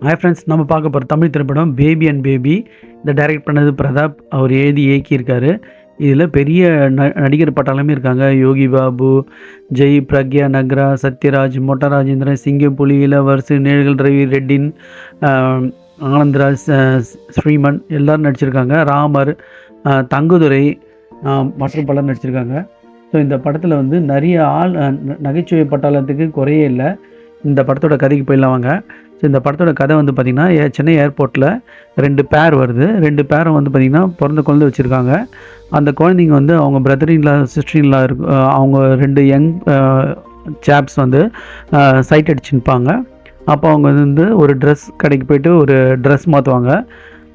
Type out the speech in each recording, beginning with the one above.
Hi friends, நம்ம பார்க்க போகிற தமிழ் திரைப்படம் பேபி அண்ட் பேபி. இதை டைரக்ட் பண்ணது பிரதாப். அவர் எழுதி இயக்கியிருக்காரு. இதில் பெரிய நடிகர் பட்டாளமே இருக்காங்க. யோகி பாபு, ஜெய், பிரக்யா நக்ரா, சத்யராஜ், மொட்ட ராஜேந்திரன், சிங்கப்புலி, இளவரசு, நேழ்கள் ரவி, ரெட்டின், ஆனந்த்ராஜ், ஸ்ரீமன் எல்லோரும் நடிச்சிருக்காங்க. ராமர், தங்குதுரை மற்றும் பலர் நடிச்சிருக்காங்க. ஸோ இந்த படத்தில் வந்து நிறைய நகைச்சுவை பட்டாளத்துக்கு குறையே இல்லை. இந்த படத்தோட கதைக்கு போயிடலாம் வாங்க. ஸோ இந்த படத்தோட கதை வந்து பார்த்திங்கன்னா, சென்னை ஏர்போர்ட்டில் 2 பேர் வருது. 2 பேரும் வந்து பார்த்திங்கன்னா பிறந்த குழந்தை வச்சுருக்காங்க. அந்த குழந்தைங்க வந்து அவங்க பிரதர்-இன்-லா, சிஸ்டர்-இன்-லா அவங்க 2 யங் சாப்ஸ் வந்து சைட் அடிச்சுருப்பாங்க. அப்போ அவங்க வந்து ஒரு ட்ரெஸ் கடைக்கு போய்ட்டு ஒரு ட்ரெஸ் மாற்றுவாங்க.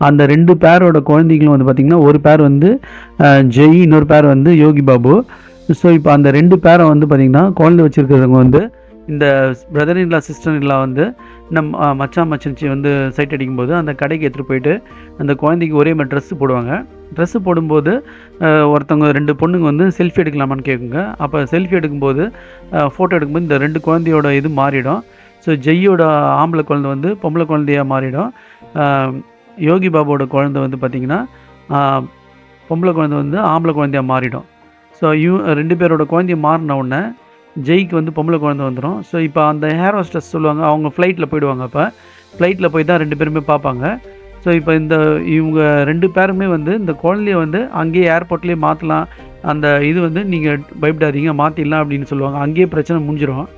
அந்த 2 பேரோட குழந்தைங்களும் வந்து பார்த்திங்கன்னா, ஒரு பேர் வந்து ஜெய், இன்னொரு பேர் வந்து யோகி பாபு. ஸோ இப்போ அந்த 2 பேரை வந்து பார்த்திங்கன்னா குழந்தை வச்சுருக்கிறவங்க வந்து இந்த பிரதர்-இன்-லா, சிஸ்டர்-இன்-லா வந்து மச்சான் மச்சன்ச்சி வந்து சைட் அடிக்கும்போது அந்த கடைக்கு எடுத்துகிட்டு போயிட்டு அந்த குழந்தைக்கு ஒரே மாதிரி ட்ரெஸ்ஸு போடுவாங்க. ட்ரெஸ்ஸு போடும்போது ஒருத்தவங்க 2 பொண்ணுங்க வந்து செல்ஃபி எடுக்கலாமான்னு கேட்குங்க. அப்போ செல்ஃபி எடுக்கும்போது ஃபோட்டோ எடுக்கும்போது இந்த 2 குழந்தையோட இது மாறிடும். ஸோ ஜெய்யோட ஆம்பளை குழந்தை வந்து பொம்பளை குழந்தையாக மாறிடும். யோகி பாபுவோட குழந்தை வந்து பார்த்திங்கன்னா பொம்பளை குழந்தை வந்து ஆம்பளை குழந்தையாக மாறிடும். ஸோ 2 பேரோட குழந்தைய மாறின உடனே ஜெய்க்கு வந்து பொம்பளை குழந்தை வந்துடும். ஸோ இப்போ அந்த ஹேர் ஹோஸ்டஸ் சொல்லுவாங்க, அவங்க ஃப்ளைட்டில் போயிடுவாங்க. அப்போ ஃப்ளைட்டில் போய் தான் 2 பேருமே பார்ப்பாங்க. ஸோ இப்போ இவங்க 2 பேருமே வந்து இந்த குழந்தைய வந்து அங்கேயே ஏர்போர்ட்லேயே மாற்றலாம், அந்த இது வந்து நீங்கள் பயப்படாதீங்க மாற்றிடலாம் அப்படின்னு சொல்லுவாங்க. அங்கேயே பிரச்சனை முடிஞ்சிடும்.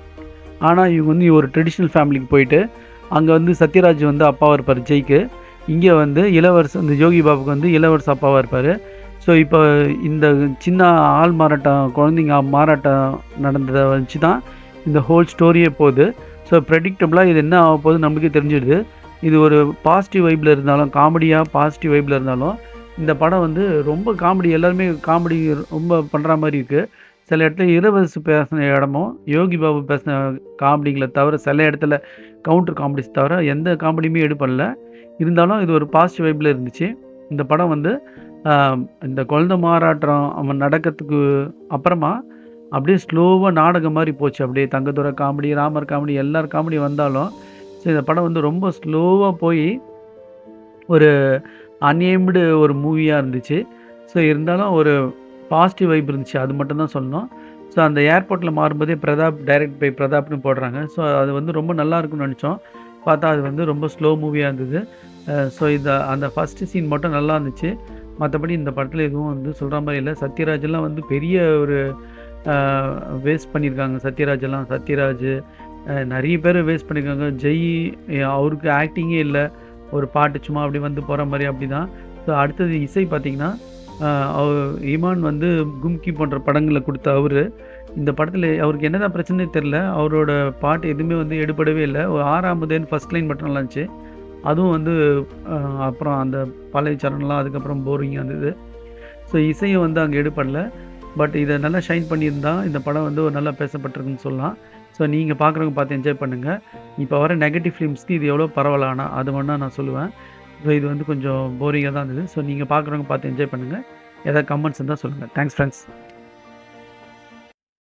ஆனால் இவங்க வந்து ஒரு ட்ரெடிஷ்னல் ஃபேமிலிக்கு போயிட்டு அங்கே வந்து சத்யராஜ் வந்து அப்பாவாக இருப்பார் ஜெய்க்கு. இங்கே வந்து இளவரசு, இந்த யோகி பாபுக்கு வந்து இளவரசு அப்பாவாக இருப்பார். ஸோ இப்போ இந்த சின்ன ஆள் மாறாட்டம், குழந்தைங்க மாறாட்டம் நடந்ததை வச்சு தான் இந்த ஹோல் ஸ்டோரியே போகுது. ஸோ ப்ரெடிக்டபுளாக இது என்ன ஆக போகுது நம்மளுக்கே தெரிஞ்சிடுது. இது ஒரு பாசிட்டிவ் வைப்பில் இருந்தாலும், காமெடியாக பாசிட்டிவ் வைப்பில் இருந்தாலும், இந்த படம் வந்து ரொம்ப காமெடி, எல்லாருமே காமெடி ரொம்ப பண்ணுற மாதிரி இருக்குது. சில இடத்துல இளவரசு பேசின இடமும் யோகி பாபு பேசின காமெடிங்களை தவிர, சில இடத்துல கவுண்டர் காமெடிஸ் தவிர எந்த காமெடியுமே எடுப்படல. இருந்தாலும் இது ஒரு பாசிட்டிவ் வைப்பில் இருந்துச்சு. இந்த படம் வந்து இந்த குழந்தை மாறாட்டம் அவன் நடக்கிறதுக்கு அப்புறமா அப்படியே ஸ்லோவாக நாடகம் மாதிரி போச்சு. அப்படியே தங்கதுரை காமெடி, ராமர் காமெடி, எல்லார் காமெடி வந்தாலும் ஸோ இந்த படம் வந்து ரொம்ப ஸ்லோவாக போய் ஒரு அன்எய்ம்டு ஒரு மூவியாக இருந்துச்சு. ஸோ இருந்தாலும் ஒரு பாசிட்டிவ் வைப் இருந்துச்சு, அது மட்டும்தான் சொல்லணும். ஸோ அந்த ஏர்போர்ட்டில் மாறும்போதே பிரதாப், டைரக்ட் பை பிரதாப்னு போடுறாங்க. ஸோ அது வந்து ரொம்ப நல்லா இருக்குன்னு நினச்சோம். பார்த்தா அது வந்து ரொம்ப ஸ்லோ மூவியாக இருந்தது. ஸோ அந்த ஃபஸ்ட்டு சீன் மட்டும் நல்லா இருந்துச்சு. மற்றபடி இந்த படத்தில் எதுவும் வந்து சொல்கிற மாதிரி இல்லை. சத்யராஜெல்லாம் வந்து பெரிய ஒரு வேஸ்ட் பண்ணியிருக்காங்க. சத்யராஜ் நிறைய பேர் வேஸ்ட் பண்ணியிருக்காங்க. ஜெய் அவருக்கு ஆக்டிங்கே இல்லை, ஒரு பாட்டு சும்மா அப்படி வந்து போகிற மாதிரி அப்படி தான். ஸோ அடுத்தது இசை பார்த்திங்கன்னா, இமான் வந்து கும்கி போன்ற படங்களை கொடுத்த அவர் இந்த படத்தில் அவருக்கு என்ன தான் பிரச்சனையே தெரில, அவரோட பாட்டு எதுவுமே வந்து எடுபடவே இல்லை. ஒரு 6ஆம் ஃபஸ்ட் லைன் மட்டும் நல்லா இருந்துச்சு. அதுவும் வந்து அப்புறம் அந்த பழைய சரணம்லாம் அதுக்கப்புறம் போரிங்காக இருந்தது. ஸோ இசையும் வந்து அங்கே எடுப்படல. பட் இதை நல்லா ஷைன் பண்ணியிருந்தா இந்த படம் வந்து ஒரு நல்லா பேசப்பட்டிருக்குன்னு சொல்லலாம். ஸோ நீங்கள் பார்க்குறவங்க பார்த்து என்ஜாய் பண்ணுங்கள். இப்போ வர நெகட்டிவ் ஃபிலிம்ஸ்க்கு இது எவ்வளோ பரவாயில்ல, அது வேணா நான் சொல்லுவேன். ஸோ இது வந்து கொஞ்சம் போரிங்காக தான் இருந்தது. ஸோ நீங்கள் பார்க்குறவங்க பார்த்து என்ஜாய் பண்ணுங்கள். ஏதாவது கமெண்ட்ஸ் இருந்தால் சொல்லுங்கள். Thanks friends.